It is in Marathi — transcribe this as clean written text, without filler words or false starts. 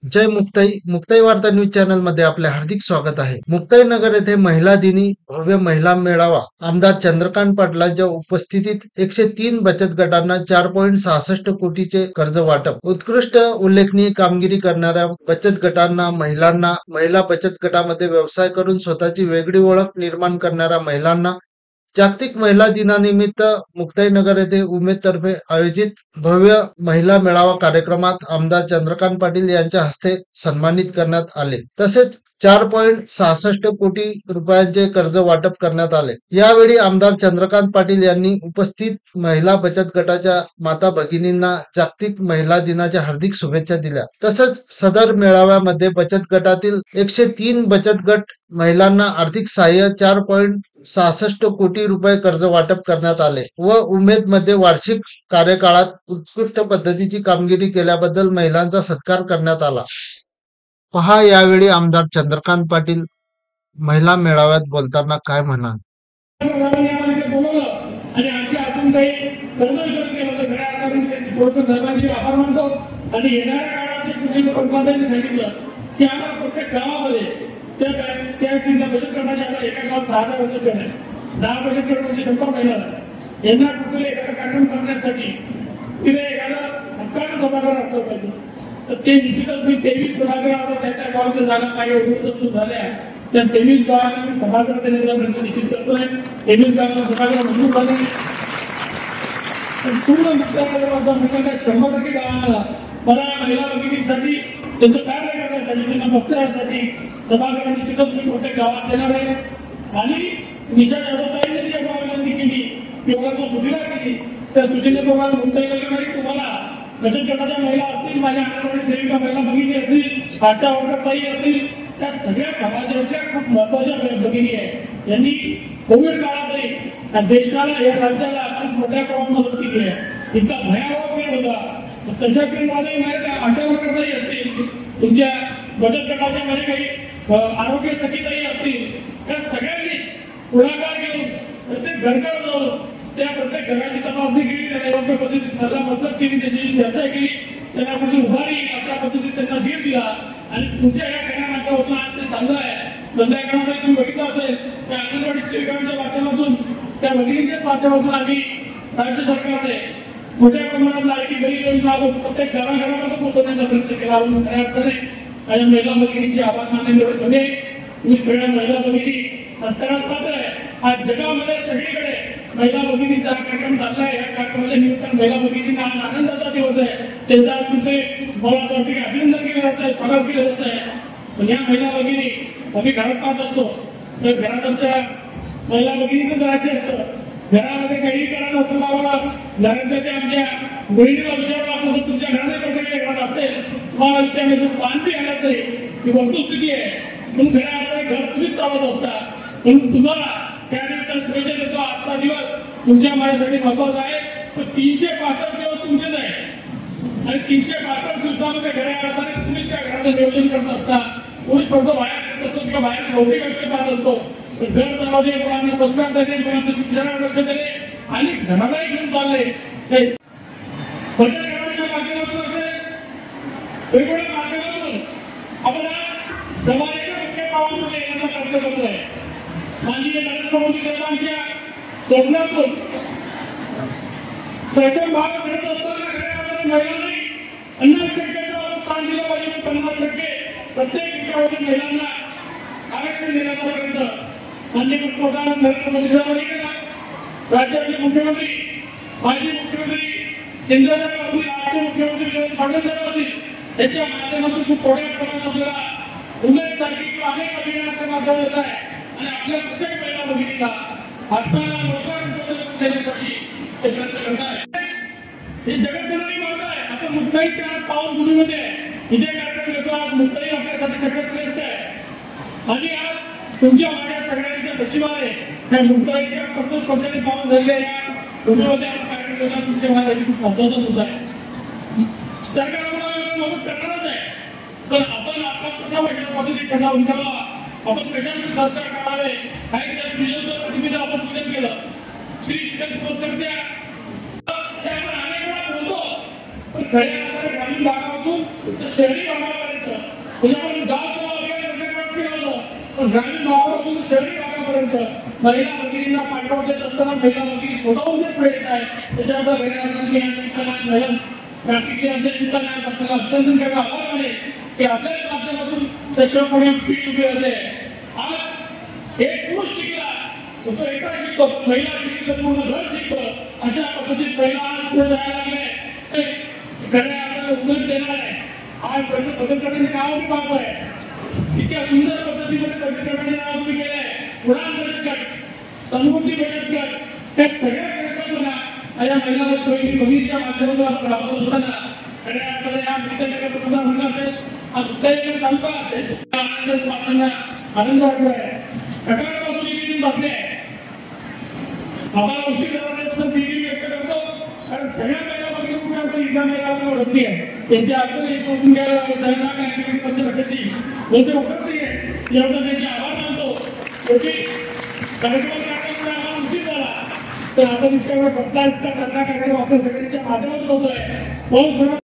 जय मुक्ताई. मुक्ताई वार्ता न्यूज चॅनल मध्ये आपले हार्दिक स्वागत आहे. मुक्ताई नगर येथे महिला दिनी भव्य महिला मेळावा. आमदार चंद्रकांत पाटलांच्या उपस्थितीत 103 बचत गटांना 4.66 कोटीचे कर्ज वाटप. उत्कृष्ट उल्लेखनीय कामगिरी करणाऱ्या बचत गटांना, महिलांना, महिला बचत गटामध्ये व्यवसाय करून स्वतःची वेगळी ओळख निर्माण करणाऱ्या महिलांना जागतिक महिला दिनानिमित्त मुक्ताईनगर येथे उमेदतर्फे आयोजित भव्य महिला मेळावा कार्यक्रमात आमदार चंद्रकांत पाटील यांच्या हस्ते सन्मानित करण्यात आले. तसेच 4.66 कोटी रुपयांचे कर्ज वाटप करण्यात आले. यावेळी आमदार चंद्रकांत पाटील यांनी उपस्थित महिला बचत गटाच्या माता भगिनींना जागतिक महिला दिनाच्या हार्दिक शुभेच्छा दिल्या. तसंच सदर मेळाव्यामध्ये बचत गटातील 103 बचत गट महिलांना आर्थिक सहाय्य 4.66 कोटी रुपये कर्ज वाटप करण्यात आले व उमेद मध्ये वार्षिक कार्यकाळात उत्कृष्ट पद्धतीची कामगिरी केल्याबद्दल महिलांचा सत्कार करण्यात आला. पहा यावेळी आमदार चंद्रकांत पाटील महिला मेळाव्यात बोलताना काय म्हणाल. त्या बचत गटाच्या एका गावात 10 बचत गट आहे. 10 बचत गट म्हणजे 100 महिला यांना कुठे एखादा कार्यक्रम करण्यासाठी तिथे एखादा हक्काचं सभागृह असलं पाहिजे. तर ते निश्चितच मी 23 सभागृहावर त्याच्या गावाच्या जागा काही उपलब्ध झाल्या. त्या 23 गावाला मी सभागृह देण्याचा निश्चित करतोय. 23 गावाला सभागृह मंजूर झाले. पूर्ण मुक्ताईनगर 100% गावाला मला महिला भगिनींसाठी त्यांचं कार्य करण्यासाठी त्यांना बसण्यासाठी सभागृह निश्चितच मी मोठ्या गावात देणार आहे. आणि निशा जाधवताईंनी जी विनंती केली किंवा तो सूचना केली त्या सूचनेप्रमाणे मुक्ताईनगरमध्ये तुम्हाला बचत गटाच्या महिला असतील, माझ्या अंगणवाडी सेविका महिला भगिनी असतील, आशा वर्करताई असतील, त्या सगळ्या समाजाच्या खूप महत्वाच्या भगिनी आहे. यांनी कोविड काळातही देशाला या राज्याला खूप मोठ्या प्रमाणात मदत केली आहे. इतका भयावह पिरियड होता. तशा पिरियडमध्ये आशा वर्करताई असतील, तुमच्या बचत गटाच्या मध्ये काही आरोग्य सखीताई असतील, त्या सगळ्यांनी पुढाकार घेऊन प्रत्येक घरघर जाऊन त्या प्रत्येक घराची तपासणी केली, त्याला योग्य पद्धतीने सल्ला मदत केली, त्याची चर्चा केली, त्यांना कुठे उभारी अशा पद्धतीने त्यांना धीर दिला. आणि तुमच्या या घरामागच्या होता आज ते सांगत आहे. संध्याकाळमध्ये तुम्ही बघितलं असेल त्या अंगणवाडी सेविकांच्या माध्यमातून त्या भगिनीच्याच माध्यमातून आम्ही राज्य सरकारने मोठ्या प्रमाणात लाडकी गरीब योजना प्रत्येक घराघरामध्ये पोहोचवण्याचा प्रयत्न केला. खऱ्या अर्थाने माझ्या महिला भगिनीचे आभार मानणे कमी आहे. तुम्ही सगळ्या महिला भगिनी सत्कारात पात्र आहे. आज जगामध्ये सगळीकडे महिला भगिनीचा कार्यक्रम चालला आहे. या कार्यक्रमाच्या निमित्तानं महिला भगिनींना आज आनंदाचा दिवस आहे. त्यांचा आज तुमचे मला असं वाटतं की अभिनंदन केलं जात आहे, स्वागत केलं जात आहे. पण या महिला भगिनी आम्ही घरात पाहत असतो तर घरात आमच्या महिला भगिनीचंच राज्य असतं. घरामध्ये काही करायला असतं आम्हाला घरांसाठी आमच्या बहिणीला विचारायला आपण तुमच्या घरामध्ये कसं काही घरात असेल तुम्हाला विचारण्याचं पान बी आलं तरी ही वस्तुस्थिती आहे. म्हणून खऱ्या अर्थाने घर तुम्हीच चालवत असता. म्हणून तुम्हाला त्यानिमित्तानं शुभेच्छा देतो. आजचा दिवस तुमच्या माझ्यासाठी महत्वाचा आहे. तर 365 दिवस तुमचेच आहे आणि 365 दिवसामध्ये खऱ्या अर्थाने तुम्ही त्या घराचं नियोजन करत असता. पुरुष फक्त बाहेर करत असतो किंवा बाहेर भौतिक आयुष्य पाहत असतो. घर चालवणे आणि संस्कार देणे मुलांना शिक्षणावर लक्ष देणे आणि घरालाही घेऊन चालले बचत गटाच्या माध्यमातून असेल वेगवेगळ्या माध्यमातून आपण समाजाच्या मुख्य पावांमध्ये येण्याचा प्रयत्न करतोय. माननीय नरेंद्र मोदी साहेबांच्या स्वप्नातून स्वयं भारत घडत असताना खऱ्या अर्थाने महिलांनी 50% स्थान दिलं पाहिजे. 50% प्रत्येक विषयावरील महिलांना आरक्षण देण्याचा प्रयत्न माननीय पंतप्रधान नरेंद्र मोदी साहेबांनी केला. राज्याचे मुख्यमंत्री माजी मुख्यमंत्री शिंदेसाहेब असतील, आजचे मुख्यमंत्री देवेंद्र फडणवीस साहेब असतील, त्यांच्या माध्यमातून खूप मोठ्या प्रमाणात आपल्याला उमेदसाठी किंवा अनेक अभियानाचं माध्यम येत आहे. आणि आपल्या प्रत्येक महिला भगिनीला हाताला लोकांना देण्यासाठी ते प्रयत्न करत आहे. हे जगतजननी माता आहे. आता मुक्ताईच्या पाऊल भूमीमध्ये इथे कार्यक्रम घेतो. आज मुक्ताई आपल्यासाठी सगळ्यात श्रेष्ठ आहे आणि आज तुमच्या माझ्या सगळ्यांच्या नशिबाने त्या मुक्ताईच्या 50% पाऊल झालेल्या या भूमीमध्ये आपण कार्यक्रम घेतला. तुमच्या माझ्यासाठी खूप महत्वाचा मुद्दा आहे. सरकार आपल्याला मदत करणारच आहे. पण आपण आपला कसा पद्धती कसा उंचावा, आपण कशामध्ये संस्कार करावे काही विजनचं प्रतिनिधी आपण पूजन केलं. श्री करत्या अनेक वेळा बोलतो पण खऱ्या ग्रामीण भागातून शहरी भागापर्यंत शहरी भागापर्यंत महिला भगिनींना पाठवत येत असताना महिला भगिनी स्वतःहून जे प्रेरित आहे त्याच्याबद्दल अत्यंत आभार माने की आपल्याच माध्यमातून त्याच्यापुढे पिढी उभी राहते. आज एक पुरुष शिकला तो एका शिकतो, महिला शिकली तर पूर्ण घर शिकतं. अशा पद्धतीत महिला आज पुढे जायला लागले खऱ्या आपल्याला उत्तर देणार आहे. आज बचत गटाने नाव पाहतोय इतक्या सुंदर पद्धतीमध्ये बचत गटाने नाव तुम्ही केलंय. उडान बचत गट, समृद्धी बचत गट, त्या सगळ्या संकल्पना या महिला भगिनीच्या माध्यमातून आपण राबवत असताना खऱ्या अर्थाने या मुक्ताई नगर म्हणलं असेल, हा मुक्ताई नगर तालुका असेल, आनंद वाटतो आहे. सकाळपासून एक बातमी आहे आम्हाला उशीर झाल्यानंतर दिली व्यक्त करतो कारण सगळ्या महिला भगिनी कुठे असतं इथल्या महिला ओळखली आहे त्यांच्या अडचणी एक ओळखून घ्यायला त्यांना ऍक्टिव्हिटी भेटली बोलते ओळखली आहे एवढं त्यांचे आभार मानतो. शेवटी कार्यक्रम आम्हाला उशीर झाला तर आपण इतक्या वेळ फक्त करण्याकडे वापर सगळ्यांच्या माध्यमातून होतोय.